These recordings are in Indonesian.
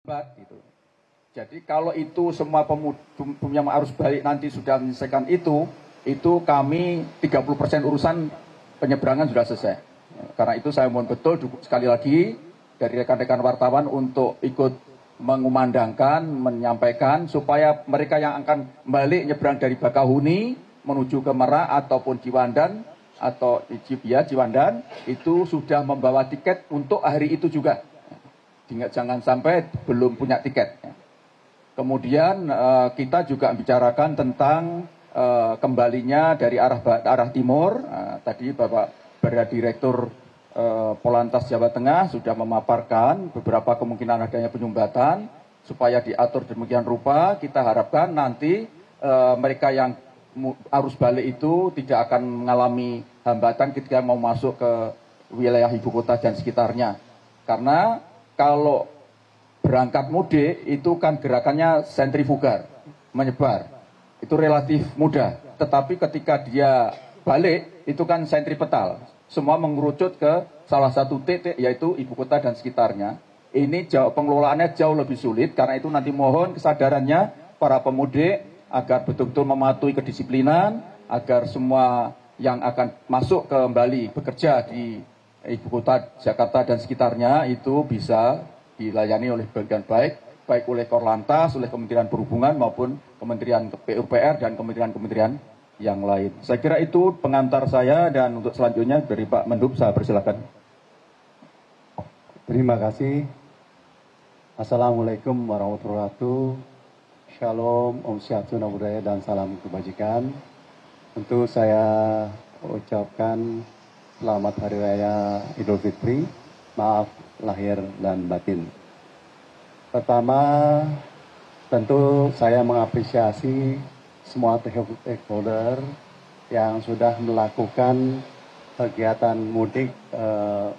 Gitu. Jadi kalau itu semua yang arus balik nanti sudah menyelesaikan itu kami 30% urusan penyeberangan sudah selesai. Karena itu saya mohon betul sekali lagi dari rekan-rekan wartawan untuk ikut mengumandangkan, menyampaikan supaya mereka yang akan balik nyebrang dari Bakahuni menuju ke Merak ataupun Ciwandan atau Ciwandan itu sudah membawa tiket untuk hari itu juga. Jangan sampai belum punya tiket. Kemudian kita juga bicarakan tentang kembalinya dari arah timur. Tadi Bapak Direktur Polantas Jawa Tengah sudah memaparkan beberapa kemungkinan adanya penyumbatan supaya diatur demikian rupa. Kita harapkan nanti mereka yang arus balik itu tidak akan mengalami hambatan ketika mau masuk ke wilayah ibu kota dan sekitarnya. Karena kalau berangkat mudik itu kan gerakannya sentrifugal, menyebar. Itu relatif mudah. Tetapi ketika dia balik itu kan sentripetal. Semua mengerucut ke salah satu titik yaitu ibu kota dan sekitarnya. Ini pengelolaannya jauh lebih sulit, karena itu nanti mohon kesadarannya para pemudik agar betul-betul mematuhi kedisiplinan, agar semua yang akan masuk kembali bekerja di ibu kota Jakarta dan sekitarnya itu bisa dilayani oleh bagian baik oleh Korlantas, oleh Kementerian Perhubungan maupun Kementerian PUPR dan kementerian-kementerian yang lain. Saya kira itu pengantar saya, dan untuk selanjutnya dari Pak Menhub saya persilakan. Terima kasih. Assalamualaikum warahmatullahi wabarakatuh. Shalom, Om Swastiastu, Namo Buddhaya, dan salam kebajikan. Tentu saya ucapkan selamat Hari Raya Idul Fitri. Maaf lahir dan batin. Pertama, tentu saya mengapresiasi semua stakeholder yang sudah melakukan kegiatan mudik,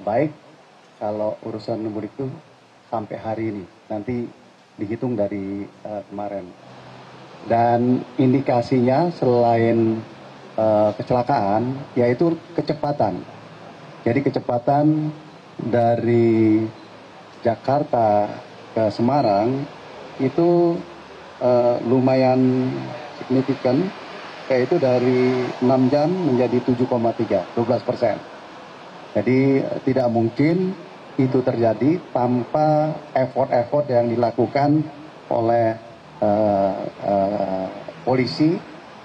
baik kalau urusan mudik itu sampai hari ini, nanti dihitung dari kemarin. Dan indikasinya selain kecelakaan, yaitu kecepatan. Jadi kecepatan dari Jakarta ke Semarang itu lumayan signifikan, yaitu dari 6 jam menjadi 7,3, 12%. Jadi tidak mungkin itu terjadi tanpa effort yang dilakukan oleh polisi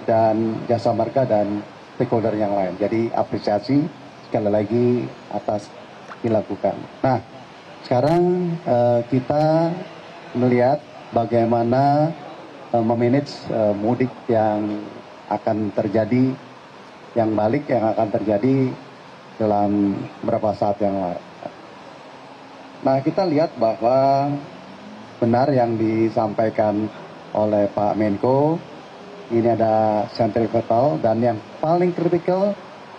dan jasa marga dan stakeholder yang lain. Jadi apresiasi sekali lagi atas dilakukan. Nah, sekarang kita melihat bagaimana memanage mudik yang akan terjadi, yang balik yang akan terjadi dalam beberapa saat yang lalu. Nah, kita lihat bahwa benar yang disampaikan oleh Pak Menko, ini ada sentrifugal, dan yang paling kritikal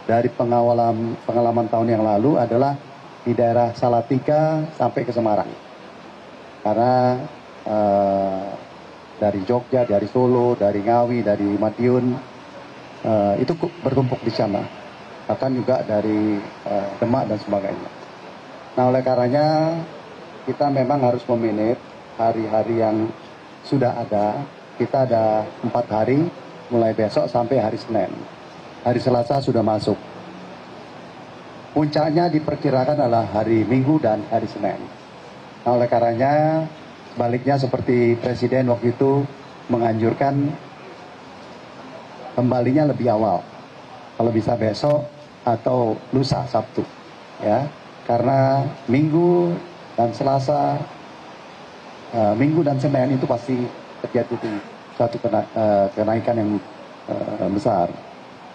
dari pengalaman tahun yang lalu adalah di daerah Salatiga sampai ke Semarang. Karena dari Jogja, dari Solo, dari Ngawi, dari Madiun, itu bertumpuk di sana. Bahkan juga dari Demak dan sebagainya. Nah, oleh karenanya kita memang harus memanage hari-hari yang sudah ada. Kita ada 4 hari, mulai besok sampai hari Senin. Hari Selasa sudah masuk. Puncaknya diperkirakan adalah hari Minggu dan hari Senin. Nah, oleh karenanya baliknya seperti Presiden waktu itu menganjurkan kembalinya lebih awal. Kalau bisa besok atau lusa Sabtu. Ya, karena Minggu dan Selasa, Minggu dan Senin itu pasti terjadi satu kenaikan yang besar.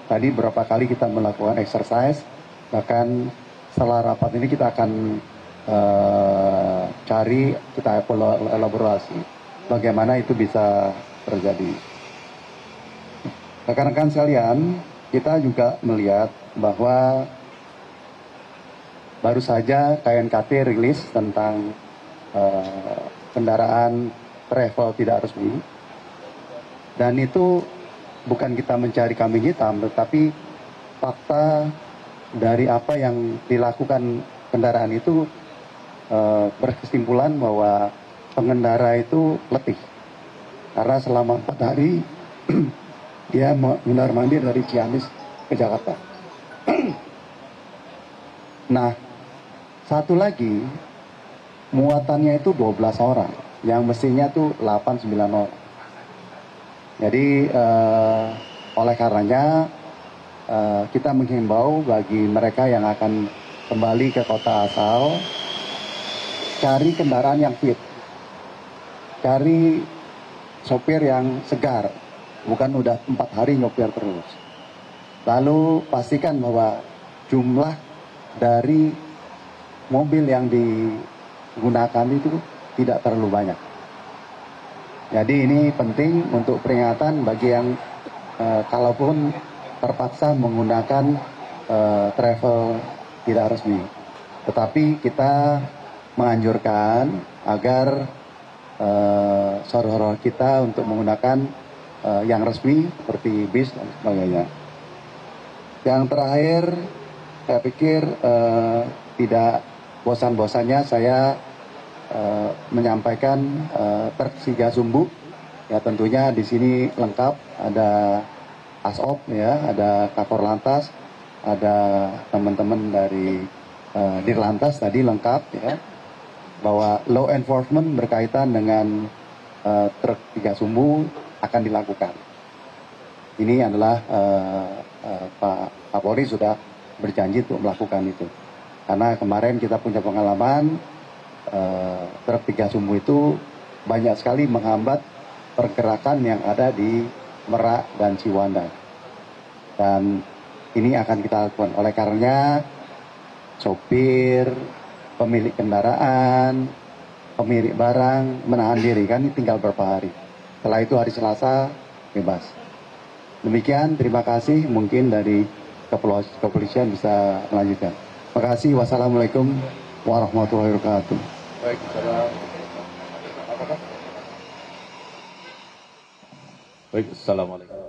Tadi beberapa kali kita melakukan exercise, bahkan setelah rapat ini kita akan kita elaborasi bagaimana itu bisa terjadi. Rekan-rekan sekalian, kita juga melihat bahwa baru saja KNKT rilis tentang kendaraan travel tidak resmi, dan itu bukan kita mencari kambing hitam, tetapi fakta dari apa yang dilakukan kendaraan itu berkesimpulan bahwa pengendara itu letih. Karena selama 4 hari dia mondar-mandir dari Ciamis ke Jakarta. Nah, satu lagi, muatannya itu 12 orang, yang mestinya tuh 8-9 orang. Jadi oleh karenanya kita menghimbau bagi mereka yang akan kembali ke kota asal, cari kendaraan yang fit, cari sopir yang segar, bukan udah 4 hari nyopir terus. Lalu pastikan bahwa jumlah dari mobil yang digunakan itu tidak terlalu banyak. Jadi ini penting untuk peringatan bagi yang kalaupun terpaksa menggunakan travel tidak resmi. Tetapi kita menganjurkan agar saudara kita untuk menggunakan yang resmi seperti bis dan sebagainya. Yang terakhir, saya pikir tidak bosan-bosannya saya menyampaikan truk Siga Sumbu. Ya tentunya di sini lengkap, ada ASOP ya, ada Kakor Lantas, ada teman-teman dari Dirlantas tadi lengkap ya, bahwa law enforcement berkaitan dengan truk Siga Sumbu akan dilakukan. Ini adalah Pak Kapolri sudah berjanji untuk melakukan itu. Karena kemarin kita punya pengalaman truk Siga Sumbu itu banyak sekali menghambat pergerakan yang ada di Merak dan Ciwandan. Dan ini akan kita lakukan. Oleh karenanya sopir, pemilik kendaraan, pemilik barang menahan diri, kan ini tinggal beberapa hari. Setelah itu hari Selasa bebas. Demikian, terima kasih. Mungkin dari kepolisian bisa melanjutkan. Terima kasih. Wassalamualaikum warahmatullahi wabarakatuh. Baik, salam. Baik, assalamualaikum.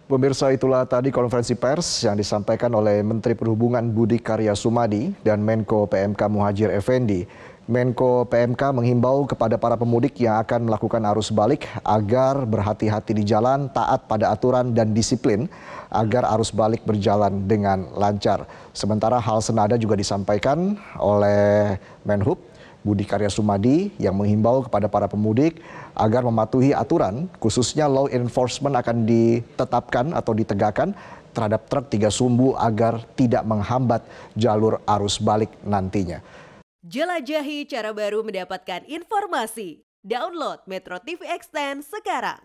Pemirsa, itulah tadi konferensi pers yang disampaikan oleh Menteri Perhubungan Budi Karya Sumadi dan Menko PMK Muhadjir Effendi. Menko PMK menghimbau kepada para pemudik yang akan melakukan arus balik agar berhati-hati di jalan, taat pada aturan dan disiplin agar arus balik berjalan dengan lancar. Sementara hal senada juga disampaikan oleh Menhub Budi Karya Sumadi yang menghimbau kepada para pemudik agar mematuhi aturan, khususnya law enforcement akan ditetapkan atau ditegakkan terhadap truk Siga Sumbu agar tidak menghambat jalur arus balik nantinya. Jelajahi cara baru mendapatkan informasi. Download Metro TV Extend sekarang.